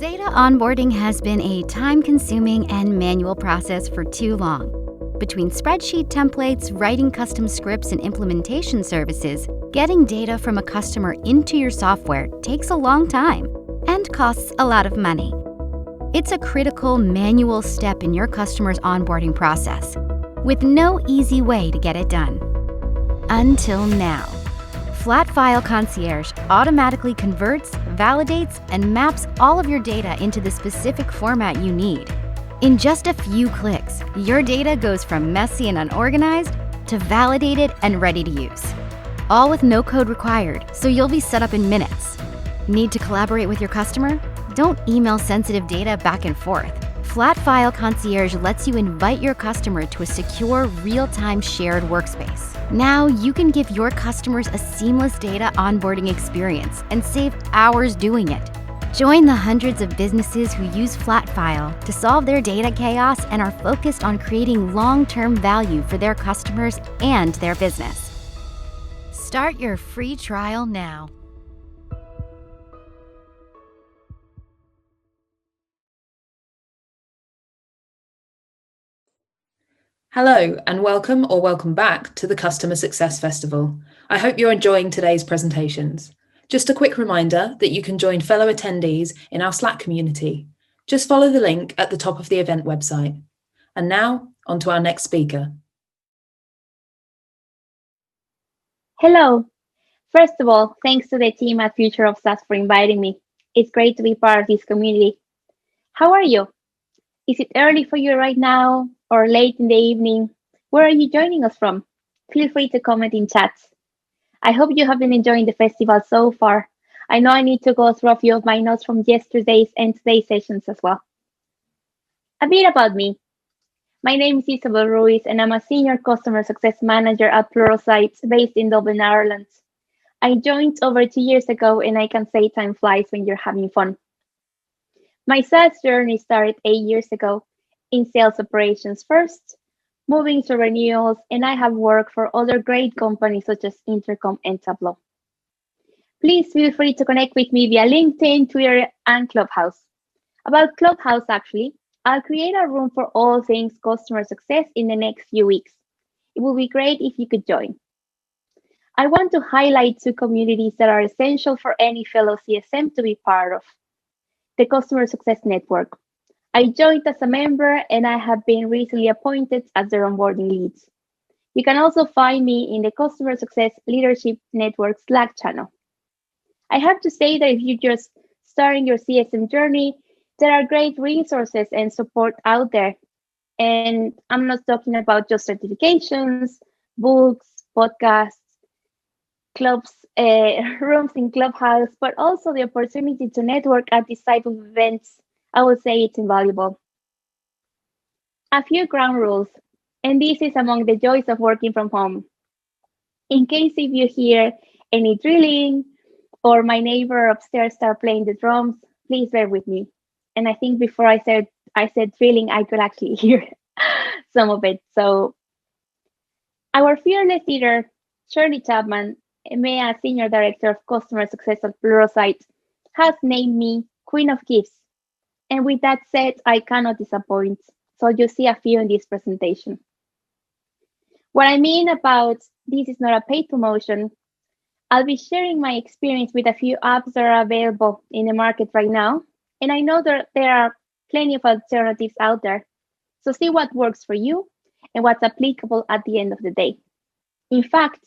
Data onboarding has been a time-consuming and manual process for too long. Between spreadsheet templates, writing custom scripts, and implementation services, getting data from a customer into your software takes a long time and costs a lot of money. It's a critical manual step in your customer's onboarding process, with no easy way to get it done. Until now. Flat File Concierge automatically converts, validates, and maps all of your data into the specific format you need. In just a few clicks, your data goes from messy and unorganized to validated and ready to use. All with no code required, so you'll be set up in minutes. Need to collaborate with your customer? Don't email sensitive data back and forth. Flat File Concierge lets you invite your customer to a secure, real-time shared workspace. Now you can give your customers a seamless data onboarding experience and save hours doing it. Join the hundreds of businesses who use Flat File to solve their data chaos and are focused on creating long-term value for their customers and their business. Start your free trial now. Hello and welcome back to the Customer Success Festival. I hope you're enjoying today's presentations. Just a quick reminder that you can join fellow attendees in our Slack community. Just follow the link at the top of the event website. And now, on to our next speaker. Hello. First of all, thanks to the team at Future of SaaS for inviting me. It's great to be part of this community. How are you? Is it early for you right now or late in the evening? Where are you joining us from? Feel free to comment in chat. I hope you have been enjoying the festival so far. I know I need to go through a few of my notes from yesterday's and today's sessions as well. A bit about me. My name is Isabel Ruiz, and I'm a Senior Customer Success Manager at Pluralsight based in Dublin, Ireland. I joined over 2 years ago, and I can say time flies when you're having fun. My SaaS journey started 8 years ago in sales operations first, moving to renewals, and I have worked for other great companies such as Intercom and Tableau. Please feel free to connect with me via LinkedIn, Twitter, and Clubhouse. About Clubhouse, actually, I'll create a room for all things customer success in the next few weeks. It would be great if you could join. I want to highlight 2 communities that are essential for any fellow CSM to be part of. The Customer Success Network. I joined as a member, and I have been recently appointed as their onboarding lead. You can also find me in the Customer Success Leadership Network Slack channel. I have to say that if you're just starting your CSM journey, there are great resources and support out there. And I'm not talking about just certifications, books, podcasts, clubs, rooms in Clubhouse, but also the opportunity to network at this type of events. I would say it's invaluable. A few ground rules, and this is among the joys of working from home. In case if you hear any drilling or my neighbor upstairs start playing the drums, please bear with me. And I think before I said drilling, I could actually hear some of it. So our fearless leader, Shirley Chapman, EMEA Senior Director of Customer Success at Pluralsight, has named me Queen of Gifts. And with that said, I cannot disappoint. So you'll see a few in this presentation. What I mean about this is not a paid promotion. I'll be sharing my experience with a few apps that are available in the market right now. And I know that there are plenty of alternatives out there. So see what works for you and what's applicable at the end of the day. In fact,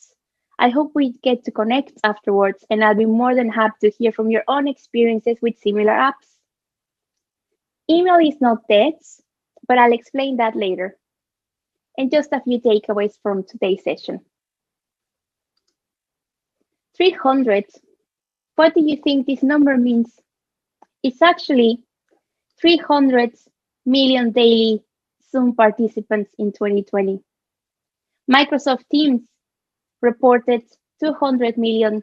I hope we get to connect afterwards, and I'll be more than happy to hear from your own experiences with similar apps. Email is not dead, but I'll explain that later. And just a few takeaways from today's session. 300. What do you think this number means? It's actually 300 million daily Zoom participants in 2020. Microsoft Teams reported 200 million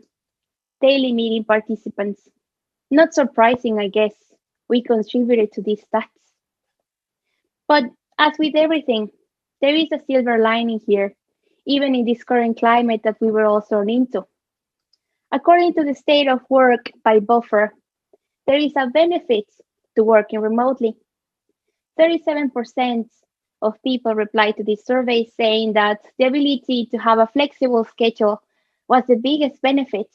daily meeting participants. Not surprising, I guess. We contributed to these stats. But as with everything, there is a silver lining here, even in this current climate that we were all thrown into. According to the State of Work by Buffer, there is a benefit to working remotely. 37% of people replied to this survey saying that the ability to have a flexible schedule was the biggest benefit.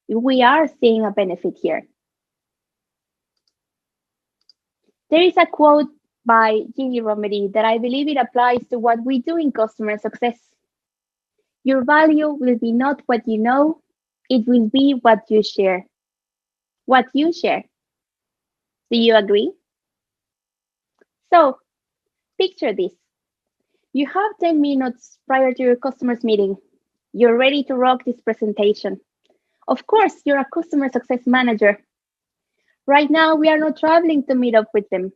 We are seeing a benefit here. There is a quote by Gigi Romery that I believe it applies to what we do in customer success. Your value will be not what you know, it will be what you share. What you share. Do you agree? So, picture this. You have 10 minutes prior to your customer's meeting. You're ready to rock this presentation. Of course, you're a customer success manager. Right now, we are not traveling to meet up with them.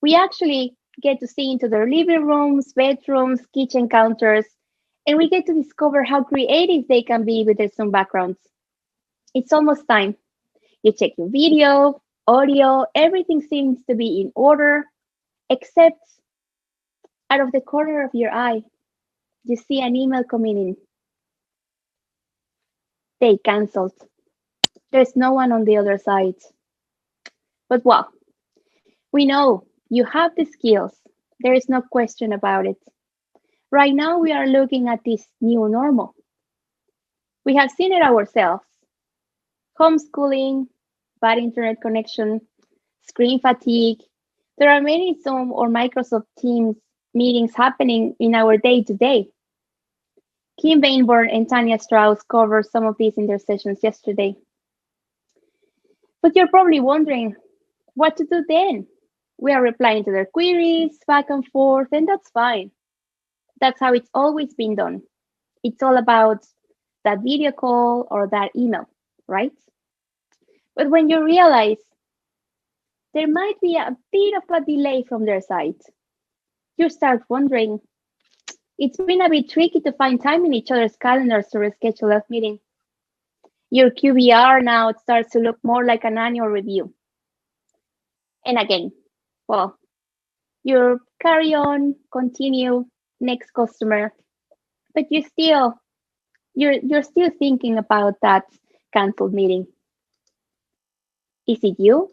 We actually get to see into their living rooms, bedrooms, kitchen counters, and we get to discover how creative they can be with their Zoom backgrounds. It's almost time. You check your video, audio, everything seems to be in order, except out of the corner of your eye, you see an email coming in. They canceled. There's no one on the other side. But well, we know you have the skills. There is no question about it. Right now, we are looking at this new normal. We have seen it ourselves. Homeschooling, bad internet connection, screen fatigue. There are many Zoom or Microsoft Teams meetings happening in our day-to-day. Kim Bainborn and Tanya Strauss covered some of these in their sessions yesterday. But you're probably wondering what to do then. We are replying to their queries back and forth, and that's fine. That's how it's always been done. It's all about that video call or that email, right? But when you realize there might be a bit of a delay from their side, you start wondering, it's been a bit tricky to find time in each other's calendars to reschedule a meeting. Your QBR now starts to look more like an annual review. And again, well, you carry on, continue, next customer, but you're still thinking about that canceled meeting. Is it you?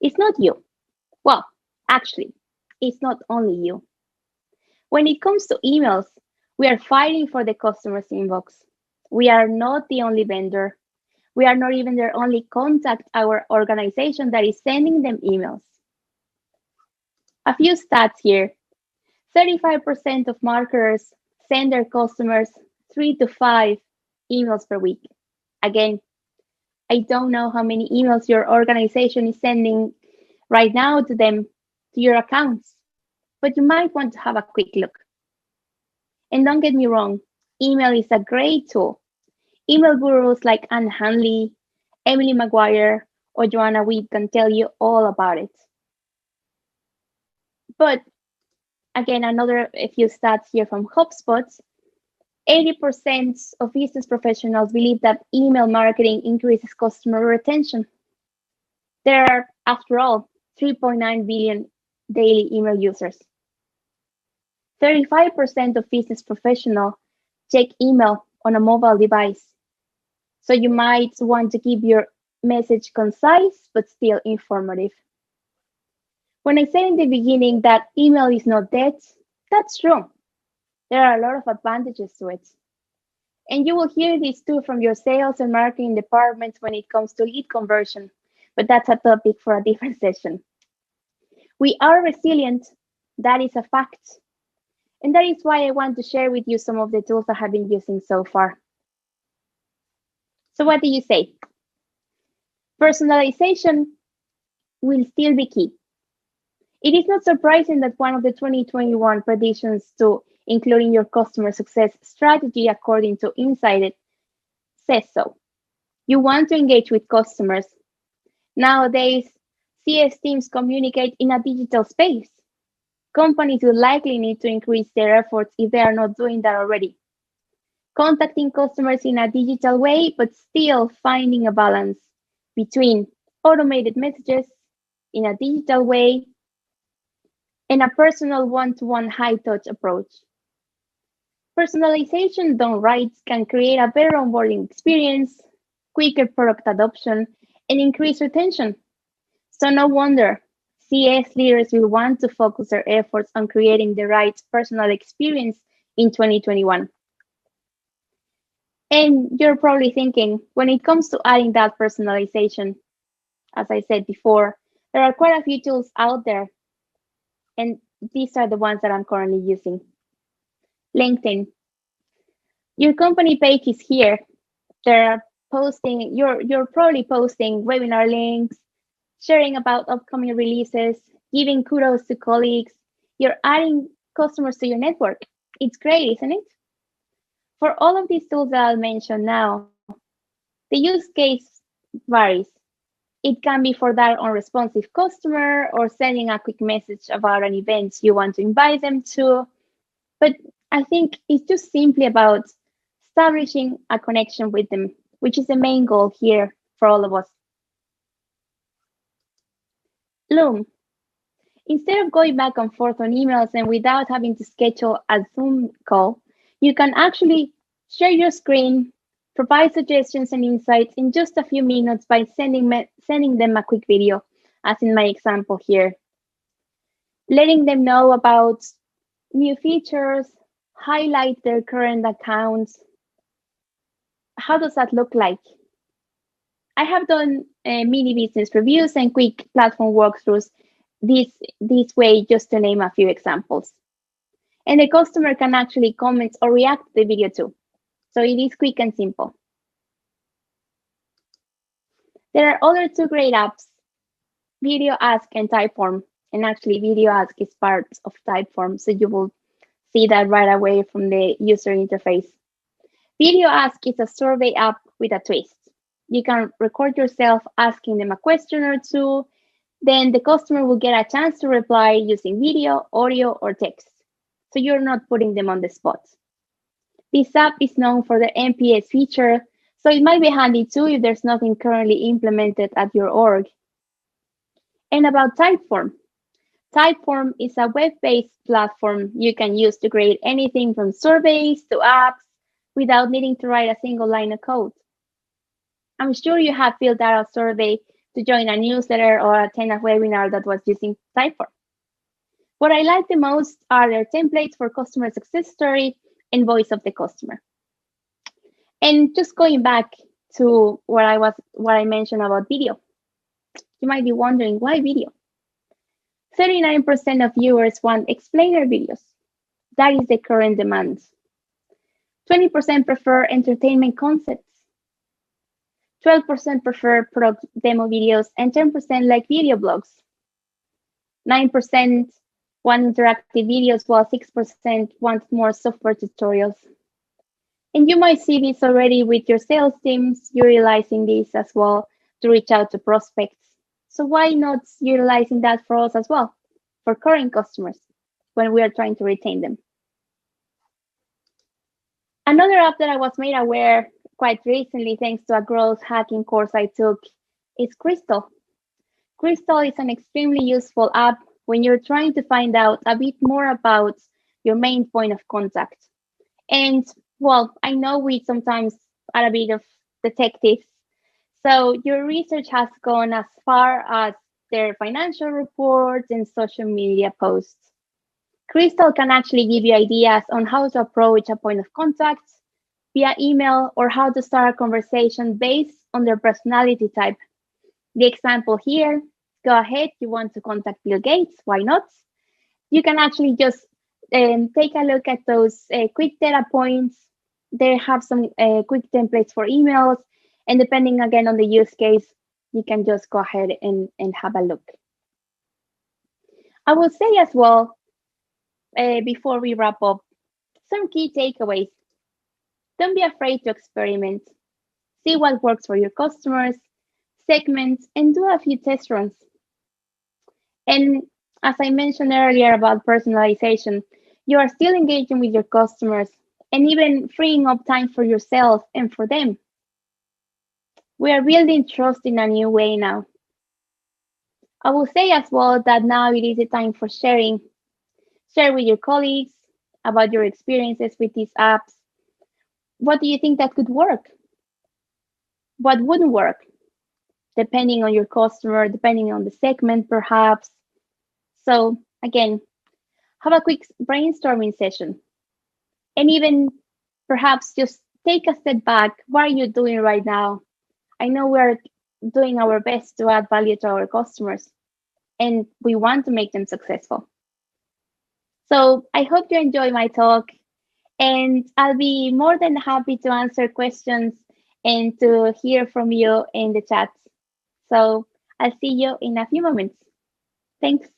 It's not you. Well, actually, it's not only you. When it comes to emails, we are fighting for the customer's inbox. We are not the only vendor. We are not even their only contact, our organization that is sending them emails. A few stats here. 35% of marketers send their customers 3 to 5 emails per week. Again, I don't know how many emails your organization is sending right now to them, to your accounts, but you might want to have a quick look. And don't get me wrong, email is a great tool. Email gurus like Anne Hanley, Emily McGuire, or Joanna Weed can tell you all about it. But again, a few stats here from HubSpot. 80% of business professionals believe that email marketing increases customer retention. There are, after all, 3.9 billion daily email users. 35% of business professionals check email on a mobile device. So you might want to keep your message concise, but still informative. When I said in the beginning that email is not dead, that's true. There are a lot of advantages to it. And you will hear this too from your sales and marketing departments when it comes to lead conversion, but that's a topic for a different session. We are resilient, that is a fact. And that is why I want to share with you some of the tools I have been using so far. So what do you say? Personalization will still be key. It is not surprising that one of the 2021 predictions to including your customer success strategy, according to Insight, says so. You want to engage with customers. Nowadays, CS teams communicate in a digital space. Companies will likely need to increase their efforts if they are not doing that already. Contacting customers in a digital way, but still finding a balance between automated messages in a digital way and a personal one-to-one high-touch approach. Personalization done right can create a better onboarding experience, quicker product adoption, and increase retention. So no wonder CS leaders will want to focus their efforts on creating the right personal experience in 2021. And you're probably thinking, when it comes to adding that personalization, as I said before, there are quite a few tools out there, and these are the ones that I'm currently using. LinkedIn. Your company page is here. They're posting, you're probably posting webinar links, sharing about upcoming releases, giving kudos to colleagues. You're adding customers to your network. It's great, isn't it? For all of these tools that I'll mention now, the use case varies. It can be for that unresponsive customer or sending a quick message about an event you want to invite them to. But I think it's just simply about establishing a connection with them, which is the main goal here for all of us. Loom. Instead of going back and forth on emails and without having to schedule a Zoom call, you can actually share your screen, provide suggestions and insights in just a few minutes by sending them a quick video, as in my example here. Letting them know about new features, highlight their current accounts. How does that look like? I have done mini business reviews and quick platform walkthroughs this way, just to name a few examples. And the customer can actually comment or react to the video too. So it is quick and simple. There are other two great apps, Video Ask and Typeform. And actually Video Ask is part of Typeform, so you will see that right away from the user interface. Video Ask is a survey app with a twist. You can record yourself asking them a question or two. Then the customer will get a chance to reply using video, audio, or text. So you're not putting them on the spot. This app is known for the NPS feature, so it might be handy too if there's nothing currently implemented at your org. And about Typeform. Typeform is a web-based platform you can use to create anything from surveys to apps without needing to write a single line of code. I'm sure you have filled out a survey to join a newsletter or attend a webinar that was using Typeform. What I like the most are their templates for customer success story and voice of the customer. And just going back to what I mentioned about video, you might be wondering, why video? 39% of viewers want explainer videos. That is the current demand. 20% prefer entertainment concepts. 12% prefer product demo videos, and 10% like video blogs. 9% want interactive videos, while 6% want more software tutorials. And you might see this already with your sales teams utilizing this as well to reach out to prospects. So why not utilizing that for us as well, for current customers, when we are trying to retain them? Another app that I was made aware quite recently, thanks to a growth hacking course I took, is Crystal. Crystal is an extremely useful app when you're trying to find out a bit more about your main point of contact. And well, I know we sometimes are a bit of detectives. So your research has gone as far as their financial reports and social media posts. Crystal can actually give you ideas on how to approach a point of contact via email, or how to start a conversation based on their personality type. The example here, go ahead, you want to contact Bill Gates, why not? You can actually just take a look at those quick data points. They have some quick templates for emails, and depending again on the use case, you can just go ahead and have a look. I will say as well, before we wrap up, some key takeaways. Don't be afraid to experiment. See what works for your customers, segment, and do a few test runs. And as I mentioned earlier about personalization, you are still engaging with your customers and even freeing up time for yourself and for them. We are building trust in a new way now. I will say as well that now it is a time for sharing. Share with your colleagues about your experiences with these apps. What do you think that could work? What wouldn't work? depending on your customer, depending on the segment, perhaps. So again, have a quick brainstorming session. And even perhaps just take a step back. What are you doing right now? I know we're doing our best to add value to our customers, and we want to make them successful. So I hope you enjoy my talk, and I'll be more than happy to answer questions and to hear from you in the chat. So I'll see you in a few moments. Thanks.